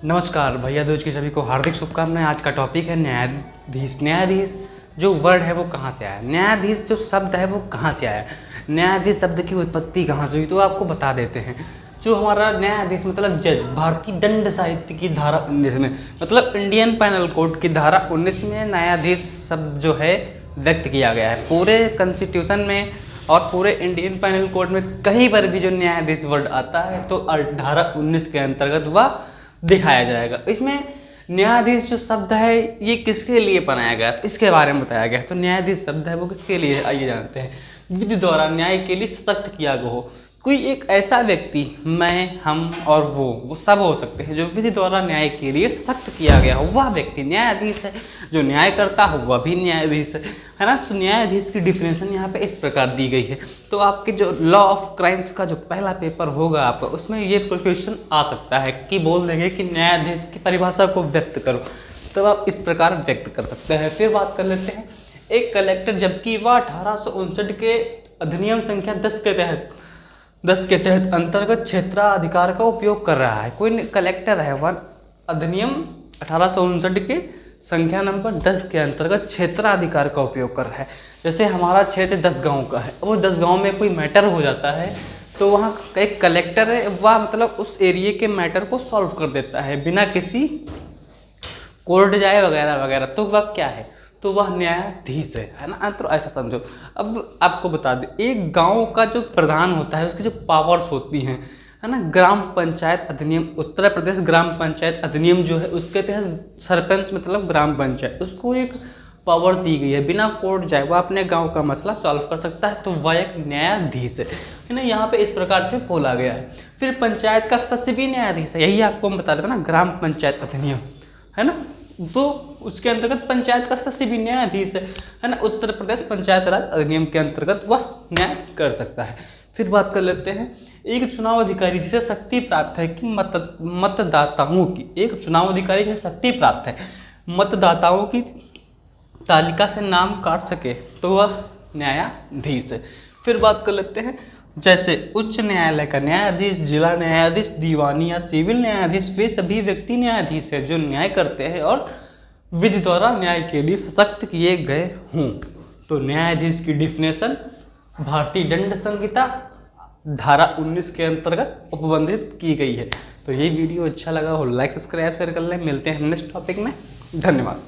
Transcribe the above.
नमस्कार भैया दूज की सभी को हार्दिक शुभकामनाएं। आज का टॉपिक है न्यायाधीश। न्यायाधीश जो वर्ड है वो कहाँ से आया, न्यायाधीश जो शब्द है वो कहाँ से आया, न्यायाधीश शब्द की उत्पत्ति कहाँ से हुई, तो आपको बता देते हैं। जो हमारा न्यायाधीश मतलब जज, भारतीय दंड साहित्य की धारा 19 में मतलब इंडियन पैनल कोड की धारा 19 में न्यायाधीश शब्द जो है व्यक्त किया गया है। पूरे कॉन्स्टिट्यूशन में और पूरे इंडियन पैनल कोड में कहीं पर भी जो न्यायाधीश वर्ड आता है तो धारा 19 के अंतर्गत वह दिखाया जाएगा। इसमें न्यायाधीश जो शब्द है ये किसके लिए बनाया गया, तो इसके बारे में बताया गया। तो न्यायाधीश शब्द है वो किसके लिए, आइए जानते हैं। विधि द्वारा न्याय के लिए सशक्त किया गया हो, कोई एक ऐसा व्यक्ति, मैं, हम और वो सब हो सकते हैं, जो विधि द्वारा न्याय के लिए सशक्त किया गया हो वह व्यक्ति न्यायाधीश है। जो न्याय करता हो वह भी न्यायाधीश है ना। तो न्यायाधीश की डिफिनेशन यहाँ पे इस प्रकार दी गई है। तो आपके जो लॉ ऑफ क्राइम्स का जो पहला पेपर होगा आपका, उसमें ये क्वेश्चन आ सकता है कि बोल देंगे कि न्यायाधीश की परिभाषा को व्यक्त करो, तो आप इस प्रकार व्यक्त कर सकते हैं। फिर बात कर लेते हैं एक कलेक्टर, जबकि वह 1859 के अधिनियम संख्या 10 के तहत अंतर्गत क्षेत्राधिकार का उपयोग कर रहा है। कोई कलेक्टर है वह अधिनियम 1859 के संख्या नंबर 10 के अंतर्गत क्षेत्राधिकार का उपयोग कर रहा है। जैसे हमारा क्षेत्र 10 गांव का है, वो 10 गांव में कोई मैटर हो जाता है तो वहाँ एक कलेक्टर है, वह मतलब उस एरिया के मैटर को सॉल्व कर देता है बिना किसी कोर्ट जाए वगैरह वगैरह। तो वह क्या है, तो वह न्यायाधीश है ना। तो ऐसा समझो। अब आपको बता दें, एक गांव का जो प्रधान होता है उसकी जो पावर्स होती हैं है ना, ग्राम पंचायत अधिनियम, उत्तर प्रदेश ग्राम पंचायत अधिनियम जो है उसके तहत सरपंच मतलब ग्राम पंचायत, उसको एक पावर दी गई है, बिना कोर्ट जाए वह अपने गांव का मसला सॉल्व कर सकता है, तो वह एक न्यायाधीश है ना। यहाँ पे इस प्रकार से बोला गया है। फिर पंचायत का सदस्य भी न्यायाधीश है, यही आपको हम बता रहे थे ना, ग्राम पंचायत अधिनियम है ना, तो उसके अंतर्गत पंचायत का सदस्य भी न्यायाधीश है ना। उत्तर प्रदेश पंचायत राज अधिनियम के अंतर्गत वह न्याय कर सकता है। फिर बात कर लेते हैं एक चुनाव अधिकारी जिसे शक्ति प्राप्त है कि मतदाताओं की, एक चुनाव अधिकारी जिसे शक्ति प्राप्त है मतदाताओं की तालिका से नाम काट सके, तो वह न्यायाधीश है। फिर बात कर लेते हैं जैसे उच्च न्यायालय का न्यायाधीश, जिला न्यायाधीश, दीवानी या सिविल न्यायाधीश, वे सभी व्यक्ति न्यायाधीश है जो न्याय करते हैं और विधि द्वारा न्याय के लिए सशक्त किए गए हों। तो न्यायाधीश की डिफिनेशन भारतीय दंड संहिता धारा 19 के अंतर्गत उपबंधित की गई है। तो ये वीडियो अच्छा लगा हो लाइक सब्सक्राइब शेयर कर लें। मिलते हैं नेक्स्ट टॉपिक में। धन्यवाद।